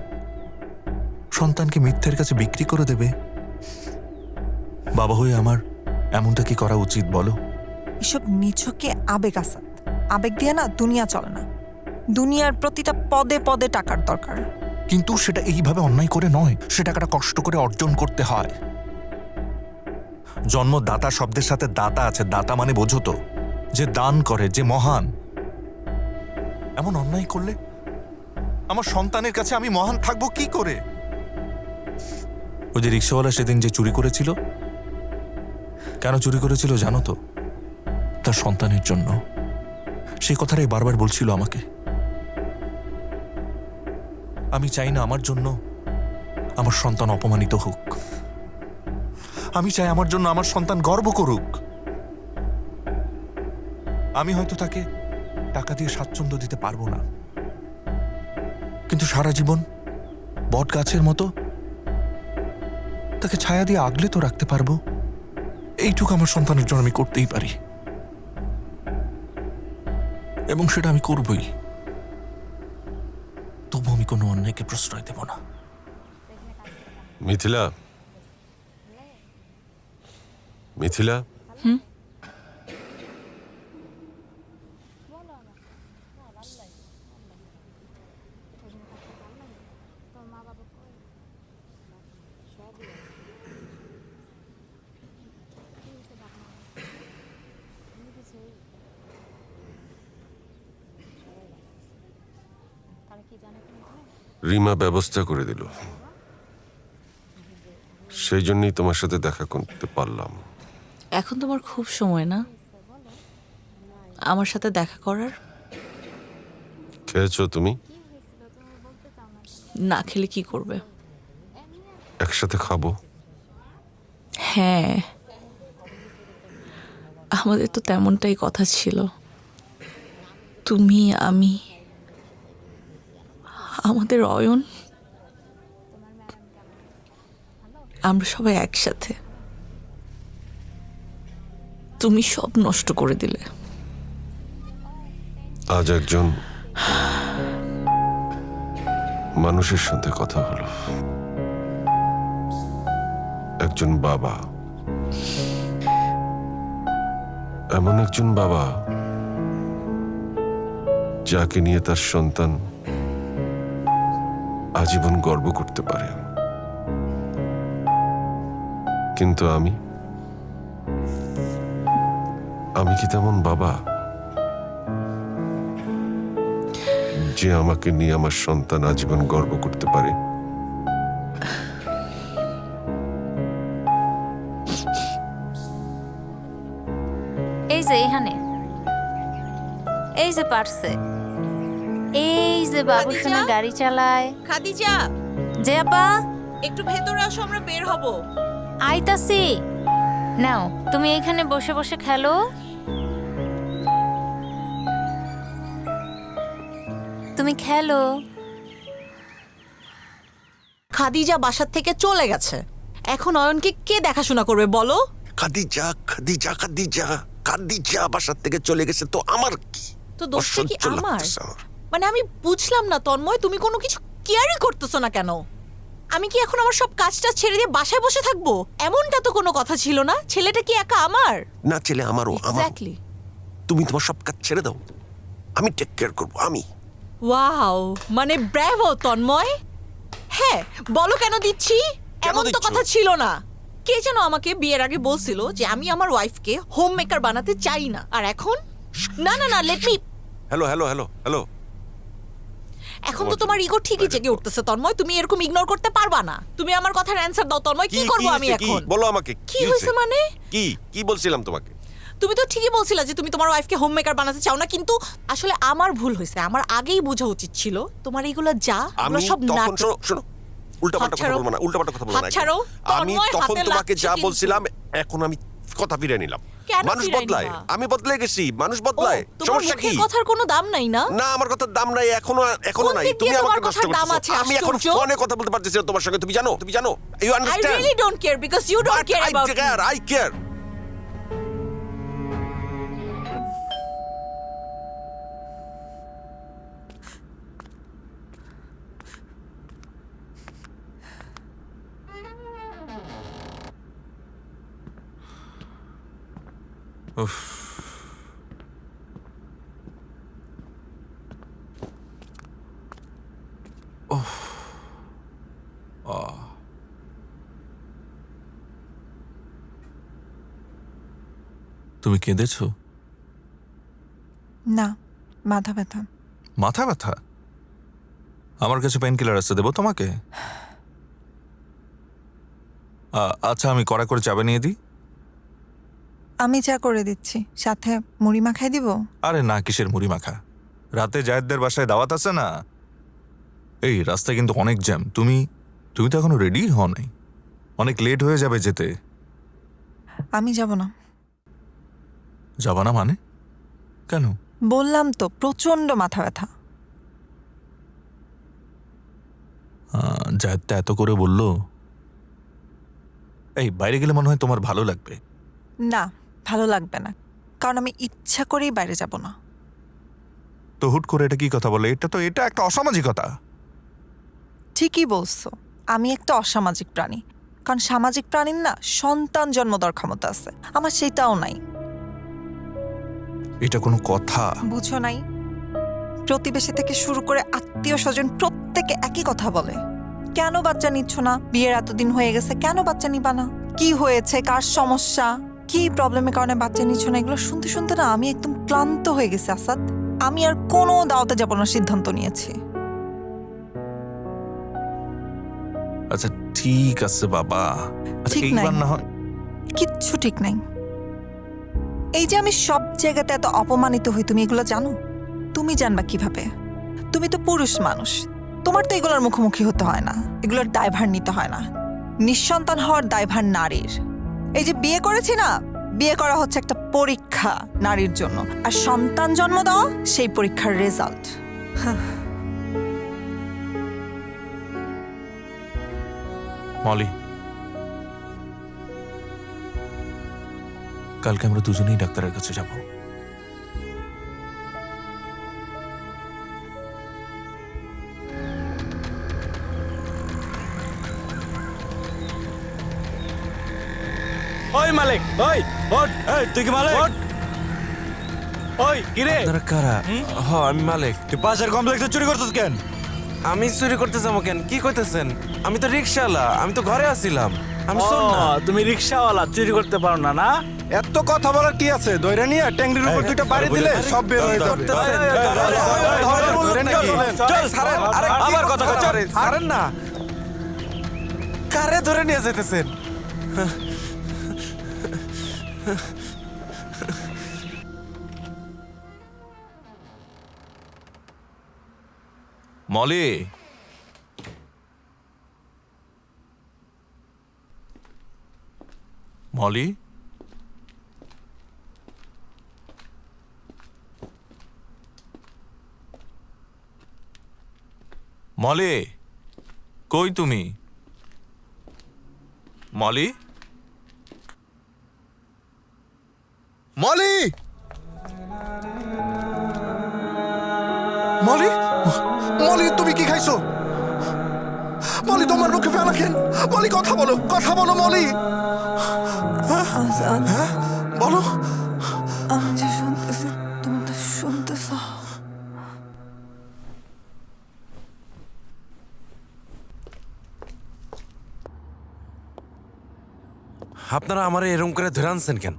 সন্তানকে মিথ্যের কাছে বিক্রি করে দেবে। বাবা হয়ে আমার এমনটা কি করা উচিত বলো? এসব নিছকে আবেগ আসাদ। আবেগ দিয়ে না দুনিয়া চলে না। দুনিয়ার প্রতিটা পদে পদে টাকার দরকার। কিন্তু সেটা এইভাবে অন্যায় করে নয়, সে টাকাটা কষ্ট করে অর্জন করতে হয়। জন্মদাতা শব্দের সাথে দাতা আছে। দাতা মানে বোঝো তো, যে দান করে, যে মহান। এমন অন্যায় করলে আমার সন্তানের কাছে আমি মহান থাকবো কি করে? ওই যে রিক্সাওয়ালা সেদিন যে চুরি করেছিল, কেন চুরি করেছিল জানো তো? তার সন্তানের জন্য। সেই কথাটাই বারবার বলছিল আমাকে। আমি চাই না আমার জন্য আমার সন্তান অপমানিত হোক। আমি চাই আমার জন্য আমার সন্তান গর্ব করুক। আমি হয়তো তাকে টাকা দিয়ে স্বাচ্ছন্দ্য দিতে পারবো না, কিন্তু সারা জীবন বট গাছের মতো তাকে ছায়া দিয়ে আগলে তো রাখতে পারবো। এইটুকু আমার সন্তানের জন্য আমি করতেই পারি, এবং সেটা আমি করবই। তবু আমি কোনো অন্যায়কে প্রশ্রয় দেব না। মিথিলা, মিথিলা, রিমা ব্যবস্থা করে দিল। সেই জন্যই তোমার সাথে দেখা করতে পারলাম। এখন তোমার খুব সময় না আমার সাথে দেখা করার? খেয়েছো তুমি? না খেলে কি করবে? একসাথে খাবো। হ্যাঁ, আমাদের তো তেমনটাই কথা ছিল। তুমি, আমি, আমাদের অয়ন, আমরা সবাই একসাথে। তুমি সব নষ্ট করে দিলে। আজ একজন মানুষের সাথে কথা হলো, একজন বাবা, এমন একজন বাবা যাকে নিয়ে তার সন্তান আজীবন গর্ব করতে পারে। কিন্তু আমি কি তেমন বাবা যে আমাকে নিয়ে আমার সন্তান আজীবন গর্ব করতে পারে? এই যে এখানে, এই যে পারছে, এই যে বাবু সোনা গাড়ি চালায়। খাদিজা, যে আপা একটু ভেতরে আসো, আমরা বের হব। আইতাছি। নাও তুমি এইখানে বসে বসে খেলো। তুমি খেলো। খাদিজা বাসার থেকে চলে গেছে, এখন অয়নকে কে দেখাশোনা করবে বলো? খাদিজা খাদিজা খাদিজা খাদিজা বাসার থেকে চলে গেছে তো আমার কি? তো দোষটা কি অসহ্য আমার? লাগতেছে আমার। মানে আমি বুঝলাম না তন্ময়, তুমি কোনো কিছু কেয়ারই করতেছো না কেন? আমি কি এখন আমার সব কাজটা ছেড়ে দিয়ে বাসায় বসে থাকবো? এমনটা তো কোনো কথা ছিল না। ছেলেটা কি একা আমার? না, ছেলে আমারও। এক্স্যাক্টলি। তুমি তোমার সব কাজ ছেড়ে দাও, আমি টেক কেয়ার করবো। আমি ওয়াও, মানে ব্রাভো তন্ময়। হ্যাঁ, বলো কেন দিচ্ছি? এমন তো দিচ্ছ? কথা ছিল না। কে যেন আমাকে বিয়ের আগে বলছিল যে আমি আমার ওয়াইফকে হোম মেকার বানাতে চাই না, আর এখন না না না, let me. Hello hello hello hello. এখন তো তোমার ইগো ঠিকই জেগে উঠতেছে তন্ময়, তুমি এরকম ইগনোর করতে পারবা না। তুমি আমার কথার অ্যানসার দাও তন্ময়, কি করব আমি এখন? বলো আমাকে, কি হইছে মানে? কি বলছিলাম তোমাকে? তুমি তো ঠিকই বলছিলা যে তুমি তোমার ওয়াইফকে হোম মেকার বানাতে চাও না, কিন্তু আসলে আমার ভুল হয়েছে। আমার আগেই বোঝা উচিত ছিল তোমার এইগুলো এগুলো সব নাটক। শোনো, উল্টাপাল্টা কথা বলবো না, উল্টাপাল্টা কথা বলবো না। আমি তখন তোমাকে যা বলছিলাম, এখন আমি কথা ফিরে নিলাম। মানুষ বদলায়, আমি বদলে গেছি, মানুষ বদলায়। সমস্যা কি? কথার কোনো দাম নাই না? না, আমার কথার দাম নাই, এখনো নাই। তুমি আমাকে নষ্ট করছো। আমি এখন ফোনে কথা বলতে পারতেছি না তোমার সঙ্গে, তুমি জানো? You I understand? really don't care because you don't care about me. I care. তুমি কেঁদেছো? না, মাথা ব্যথা। মাথা ব্যথা? আমার কাছে পেন কিলার আছে, দেবো তোমাকে? আচ্ছা, আমি কড়া করে চাবে নিয়ে দিই। আমি চা করে দিচ্ছি, সাথে মুড়ি মাখাই দিব। আরে না, কিসের মুড়ি মাখা? রাতে জায়েদদের বাসায় দাওয়াত আছে না? এই রাস্তায় কিন্তু অনেক জ্যাম। তুমি তো এখনো রেডি হও নাই, অনেক লেট হয়ে যাবে যেতে। আমি যাব না। যাবা না মানে? কেন? বললাম তো, প্রচন্ড মাথা ব্যথা। জায়েদটা এত করে বললো। এই বাইরে গেলে মনে হয় তোমার ভালো লাগবে। না, ভালো লাগবে না, কারণ আমি ইচ্ছা করেই বাইরে যাব না। তো হুট করে এটা কি কথা বলে? এটা একটা অসামাজিকতা। ঠিকই বলছো, আমি একটা অসামাজিক প্রাণী। কারণ সামাজিক প্রাণীর না সন্তান জন্ম দেওয়ার ক্ষমতা আছে, আমার সেটাও নাই। এটা কোনো কথা? বুঝো নাই? প্রতিবেশী থেকে শুরু করে আত্মীয় স্বজন প্রত্যেকে একই কথা বলে। কেন বাচ্চা নিচ্ছ না? বিয়ের এতদিন হয়ে গেছে, কেন বাচ্চা নিবা না? কি হয়েছে, কার সমস্যা, কি প্রবলেমের কারণে বাচ্চা নিচ্ছ না? এগুলো শুনতে শুনতে না আমি একদম ক্লান্ত হয়ে গেছি আসাদ। আমি আর কোনো দাওয়াতে যাব না সিদ্ধান্ত নিয়েছি। আচ্ছা ঠিক আছে বাবা, আচ্ছা ঠিক নাই। এইবার না হয় কিচ্ছু ঠিক নাই। এই যে আমি সব জায়গাতে এত অপমানিত হই, তুমি এগুলো জানো? তুমি জানবা কিভাবে? তুমি তো পুরুষ মানুষ, তোমার তো এগুলোর মুখোমুখি হতে হয় না, এগুলোর দায়ভার নিতে হয় না। নিঃসন্তান হওয়ার দায়ভার নারীর। এই যে বিয়ে করেছি না, বিয়ে করা হচ্ছে একটা পরীক্ষা নারীর জন্য, আর সন্তান জন্ম দেওয়া সেই পরীক্ষার রেজাল্ট। মলি, কালকে আমরা দুজনেই ডাক্তারের কাছে যাব। ওই মালিক, ওই ওঠ, এই তুই কি মালিক? ওই কি রে? আপনারা কারা? আমি মালিক। তুই পাশের কমপ্লেক্সে চুরি করছিস কেন? আমি চুরি করতে যাবো কেন? কি কইতেছেন? আমি তো রিকশাওয়ালা, আমি তো ঘরে আছিলাম। আমি শোন না। তুমি রিকশাওয়ালা, চুরি করতে পারো না? না এত কথা বলার কি আছে? দইরা নিয়ে ট্যাঙ্গির উপর দুইটা বাড়ি দিলে সব বের হয়ে যাবে। করতেছেন? ধরে নাকি? চল, ছাড়েন। আরে কি আবার কথা করতেছেন? বলে। ছাড়েন না। কারে ধরে নিয়ে যেতেছেন? মলি, মলি, মলি, কই তুমি? মলি, মলি, মলি, মলি, তুমি কি খাইছো? মলি, তোমার মুখে ফেলা কেন? মলি, কথা বলো, কথা বলো মলি। হ্যাঁ? বলো। আমি যে শুনতেছি, তুমি তো শুনতেছ। আপনারা আমারে এরম করে ধরে আনছেন কেন?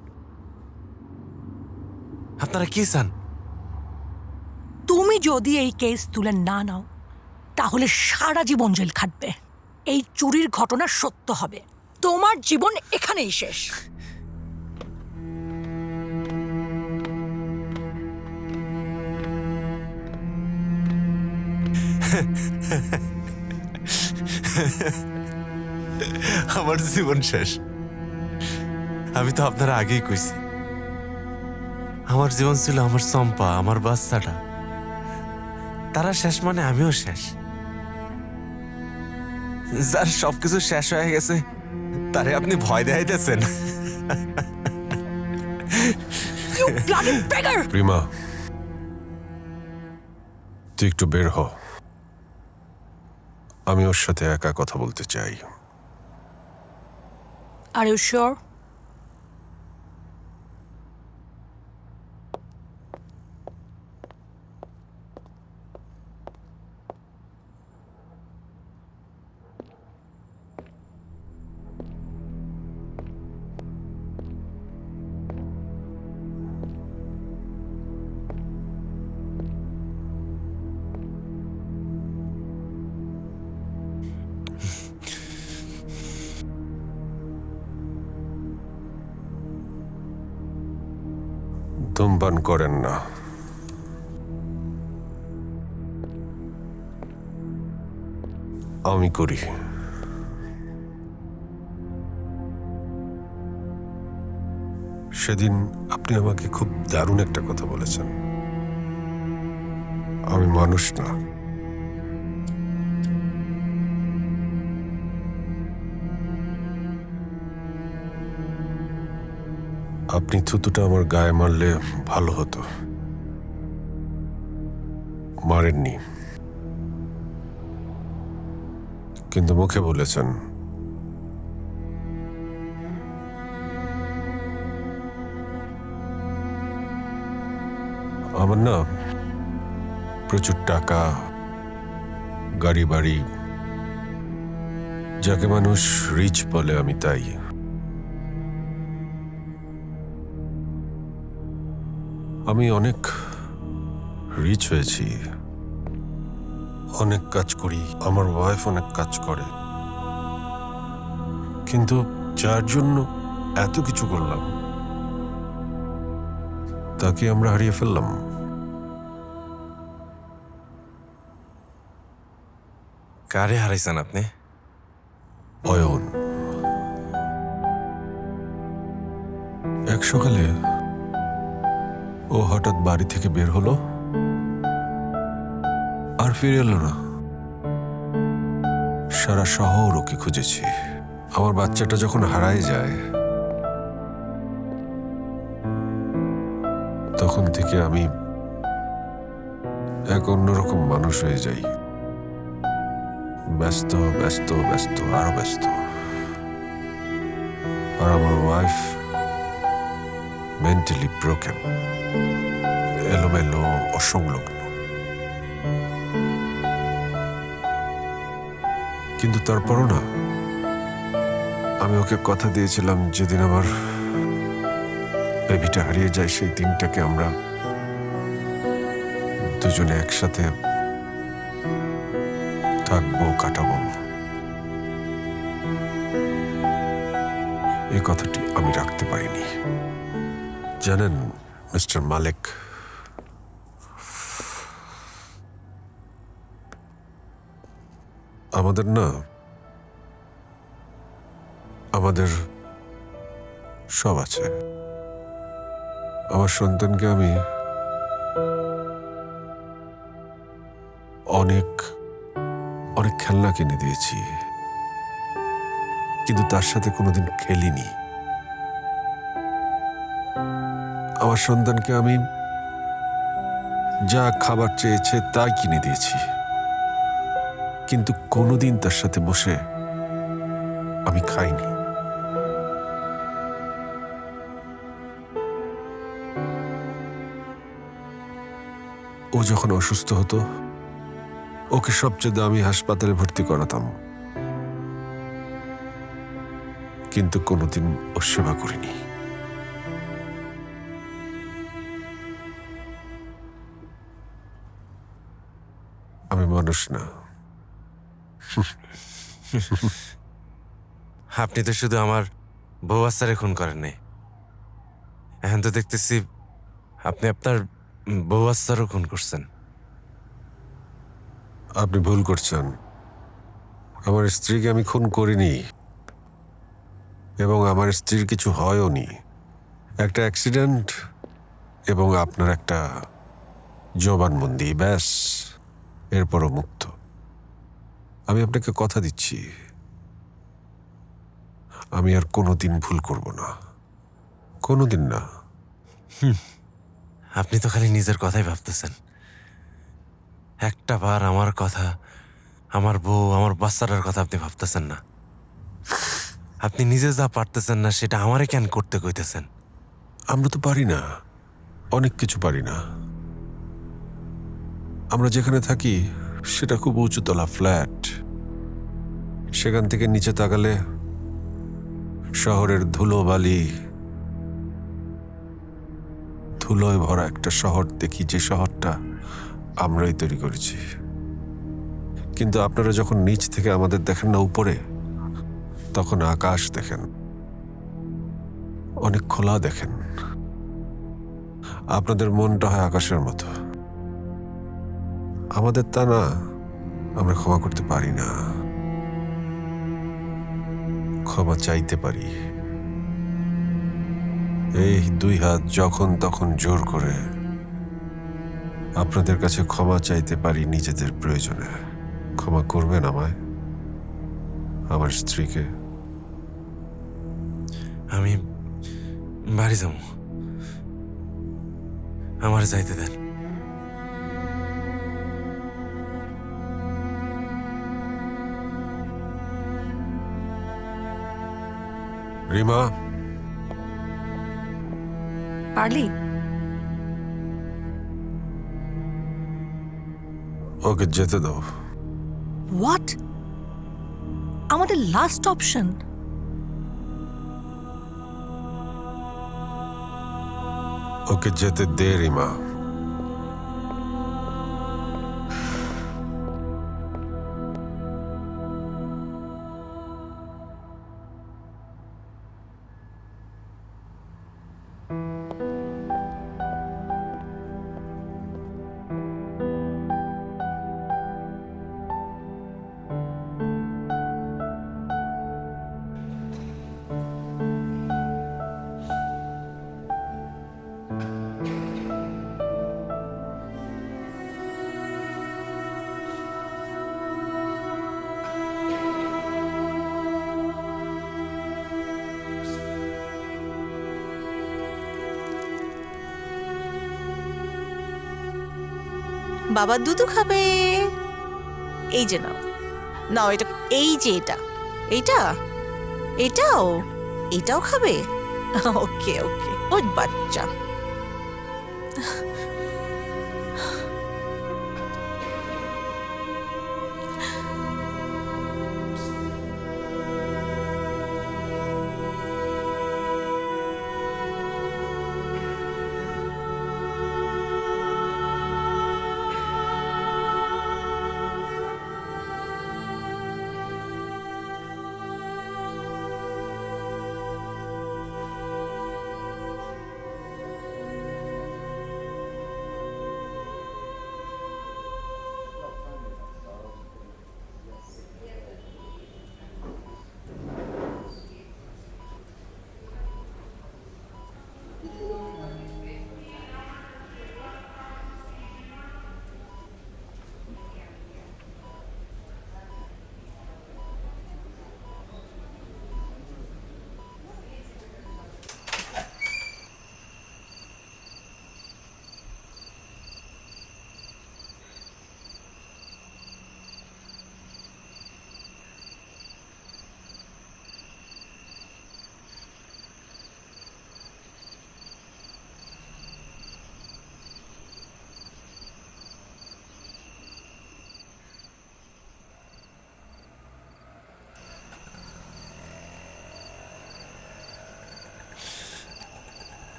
আপনারা কি চান? তুমি যদি এই কেস তুলে না নাও তাহলে সারা জীবন জেল খাটবে। এই চুরির ঘটনা সত্য হবে, তোমার জীবন এখানেই শেষ। আমার জীবন শেষ? আমি তো আপনারা আগেই কইছি, আমার জীবন ছিল আমার চম্পা, আমার বাচ্চাটা। তারা শেষ মানে আমিও শেষ। যার সবকিছু শেষ হয়ে গেছে তারে আপনি ভয় দেখাইতেছেন। You bloody beggar! রিমা, তুই একটু বের হ, আমি ওর সাথে একা কথা বলতে চাই। Are you sure? ধূমপান করেন না। আমি করি। সেদিন আপনি আমাকে খুব দারুণ একটা কথা বলেছেন, আমি মানুষ না। আপনি থুতুটা আমার গায়ে মারলে ভালো হতো, মারেননি, কিন্তু মুখে বলেছেন। আমার না প্রচুর টাকা, গাড়ি বাড়ি, যাকে মানুষ রিচ বলে, আমি তাই। আমি অনেক রিচ হয়েছি, অনেক কাজ করি, আমার ওয়াইফ অনেক কাজ করে, কিন্তু যার জন্য এত কিছু করলাম তাকে আমরা হারিয়ে ফেললাম। কারে হারাইছেন আপনি? অয়ন এক সকালে ও হঠাৎ বাড়ি থেকে বের হলো আর ফিরে এলো না। সারা শহর ওকে খুঁজেছি। আমার বাচ্চাটা যখন হারায় যায় তখন থেকে আমি এক অন্যরকম মানুষ হয়ে যাই। ব্যস্ত ব্যস্ত ব্যস্ত আরো ব্যস্ত। আর আমার ওয়াইফ মেন্টালি ব্রোকেন, এলোমেলো, অসংলগ্ন। কিন্তু তারপরও না, আমি ওকে কথা দিয়েছিলাম যেদিন আমার বেবিটা হারিয়ে যায় সেই দিনটাকে আমরা দুজনে একসাথে থাকবো, কাটাবো। এই কথাটি আমি রাখতে পারিনি। জানেন মিস্টার মালিক, আমাদের না, আমাদের সব আছে। আমার সন্তানকে আমি অনেক অনেক খেলনা কিনে দিয়েছি, কিন্তু তার সাথে কোনোদিন খেলিনি। আমার সন্তানকে আমি যা খাবার চেয়েছে তাই কিনে দিয়েছি, কিন্তু কোনোদিন তার সাথে বসে আমি খাইনি। ও যখন অসুস্থ হতো ওকে সবচেয়ে দামি হাসপাতালে ভর্তি করাতাম, কিন্তু কোনোদিন ওর সেবা করিনি। আমি মানুষ না। আপনি তো শুধু আমার বউ বাচ্চারে খুন করেন নাই, এখন তো দেখতেছি আপনি আপনার বউ বাচ্চারও খুন করছেন। আপনি ভুল করছেন। আমার স্ত্রীকে আমি খুন করিনি, এবং আমার স্ত্রীর কিছু হয়ও নি। একটা অ্যাক্সিডেন্ট এবং আপনার একটা জবানবন্দি, ব্যাস, এরপরও মুক্ত। আমি আপনাকে কথা দিচ্ছি আমি আর কোনোদিন ভুল করব না, কোনোদিন না। আপনি তো খালি নিজের কথাই ভাবতেছেন। একটা বার আমার কথা, আমার বউ, আমার বাচ্চাটার কথা আপনি ভাবতেছেন না। আপনি নিজে যা পারতেছেন না সেটা আমারে কেন করতে কইতেছেন? আমরা তো পারি না, অনেক কিছু পারি না। আমরা যেখানে থাকি সেটা খুব উঁচুতলা ফ্ল্যাট। সেখান থেকে নিচে তাকালে শহরের ধুলোবালি, ধুলোয় ভরা একটা শহর দেখি, যে শহরটা আমরাই তৈরি করেছি। কিন্তু আপনারা যখন নিচ থেকে আমাদের দেখেন না উপরে, তখন আকাশ দেখেন, অনেক খোলা দেখেন। আপনাদের মনটা হয় আকাশের মতো, আমাদের তা না। আমরা ক্ষমা করতে পারি না, ক্ষমা চাইতে পারি। এই দুই হাত যখন তখন জোর করে আপনাদের কাছে ক্ষমা চাইতে পারি নিজেদের প্রয়োজনে। ক্ষমা করবেন আমায়, আমার স্ত্রীকে। আমি বাড়ি যাবো, আমার যাইতে দেন। রিমা, পারলি? ওকে যেতে দাও। হোয়াট? আমাদের লাস্ট অপশন। ওকে যেতে দে রিমা। বাবা দুধু খাবে। এই যে নাও, নাও এটা, এই যে এটা, এইটা, এটাও, এটাও খাবে। ওকে ওকে, ওই বাচ্চা।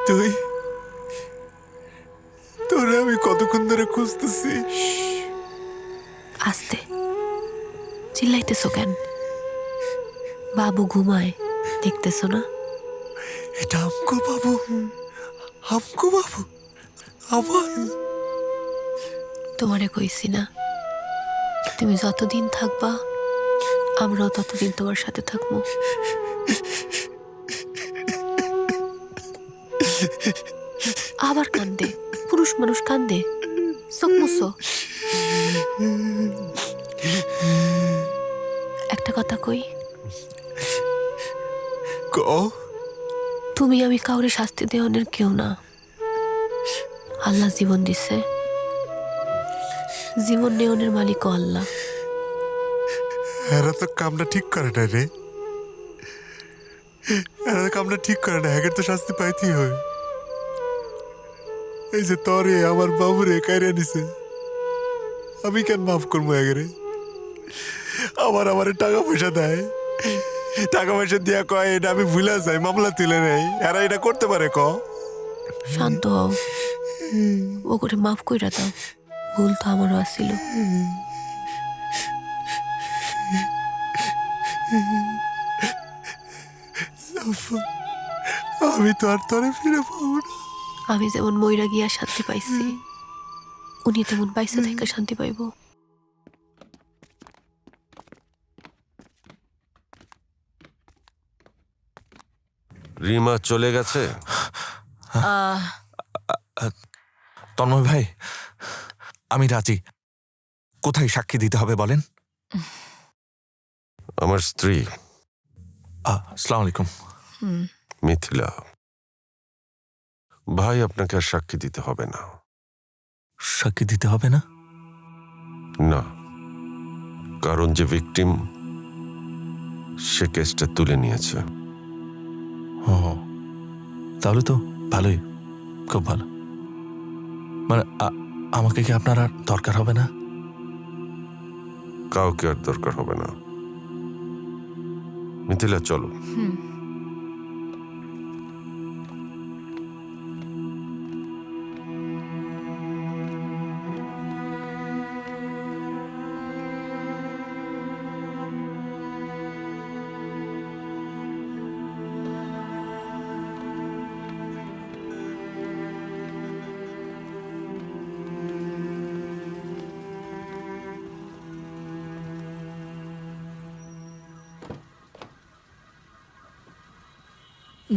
তুই, তোরে আমি কতক্ষণ ধরে খুঁজতেছি। আস্তে, চিল্লাইতেছো কেন? বাবু ঘুমায়, দেখতেছো না? এটা আমকো বাবু, আমকো বাবু আমার। তোমারে কইছি না, তুমি যতদিন থাকবা আমরাও ততদিন তোমার সাথে থাকবো। আবার কান্দে, পুরুষ মানুষ কান্দে, চোখ মুছো। একটা কথা কই, তুমি আমি কাউরে শাস্তি দেওয়ানের কেউ না। আল্লাহ জীবন দিছে, জীবন নেওয়ানের মালিকও আল্লাহ। এরা তো কামটা ঠিক করে না রে, এরা তো কামটা ঠিক করে না, হ্যাকের তো শাস্তি পাইতেই হয়। এই যে তরে আমার বাবুরে কাইরে নিছে, আমি কেন মাফ করবো এগেরে? আমারে টাকা পয়সা দেয়, টাকা পয়সা দিয়া কয় এটা আমি ভুলে যাই, মামলা তুলে নেই। এরা এটা করতে পারে? শান্ত হও, ও করে মাফ কইরা দাও, ভুল তো আমারও আসছিল। আমি তো আর তরে ফিরে পাবো না। আমি যেমন মইরা গিয়া শান্তি পাইছি, উনি তেমন পাইছে থেকে শান্তি পাইব। রিমা চলে গেছে? তন্ময় ভাই, আমি রাজি। কোথায় সাক্ষী দিতে হবে বলেন? আমার স্ত্রী। আসসালামু আলাইকুম। মিথিলা ভাই, আপনাকে আর সাক্ষী দিতে হবে না। সাক্ষী দিতে হবে না? না, কারণ যে ভিকটিম সে কেসটা তুলে নিয়েছে। ও, তাহলে তো ভালোই, খুব ভালো। মানে আমাকে কি আপনার আর দরকার হবে না? কাউকে আর দরকার হবে না। মিথিলা চলো।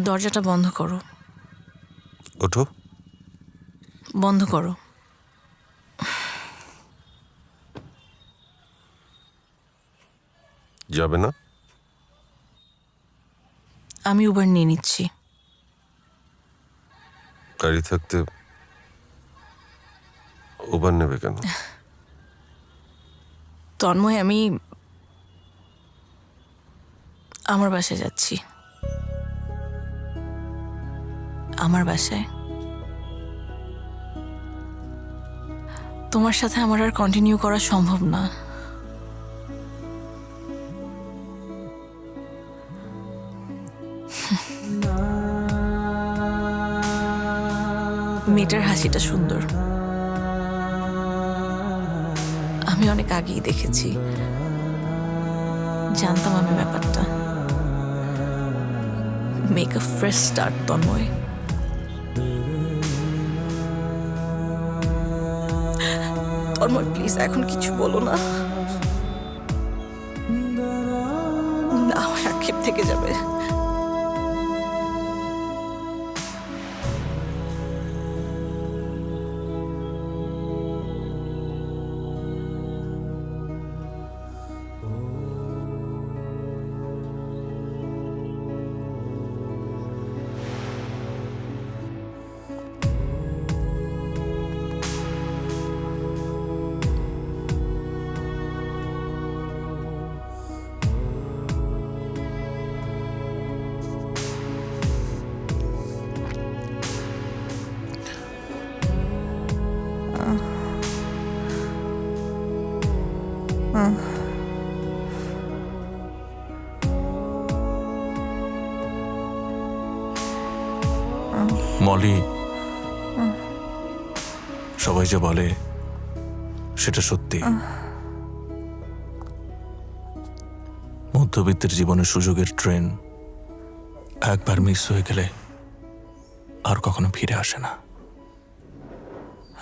দরজাটা বন্ধ করো, ওঠো। বন্ধ করো। যাবে না? আমি উবার নিয়ে নিচ্ছি। গাড়ি থাকতে উবার নেবে কেন? তন্ময়, আমি আমার বাসায় যাচ্ছি। আমার বাসায়। তোমার সাথে আমার আর কন্টিনিউ করা সম্ভব না। মেয়েটার হাসিটা সুন্দর, আমি অনেক আগেই দেখেছি, জানতাম আমি ব্যাপারটা। Make a fresh start Tanmoy. Tanmoy please এখন কিছু বলো না, আমার আক্ষেপ থেকে যাবে। মলি, সবাই যে বলে সেটা সত্যি। মধ্যবিত্তের জীবনে সুযোগের ট্রেন একবার মিস হয়ে গেলে আর কখনো ফিরে আসে না।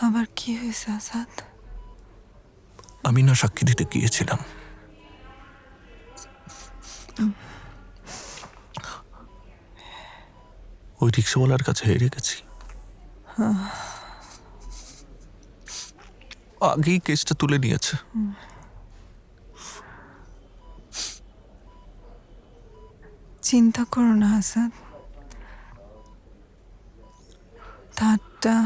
আবার কি হয়েছে আসাদ? আমি না সাক্ষী দিতে গিয়েছিলাম, ওই রিক্সাওয়ালার কাছে হেরে গেছি। আগেই কেসটা তুলে নিয়েছে। চিন্তা করো না আসাদ, ধারটা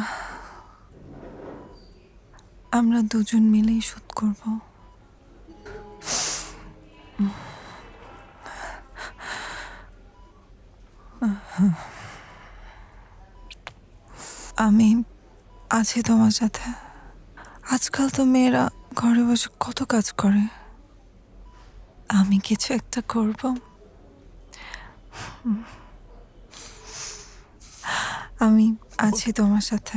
আমরা দুজন মিলেই শোধ করব। আমি আছি তোমার সাথে। আজকাল তো মেয়েরা ঘরে বসে কত কাজ করে, আমি কিছু একটা করব। আমি আছি তোমার সাথে।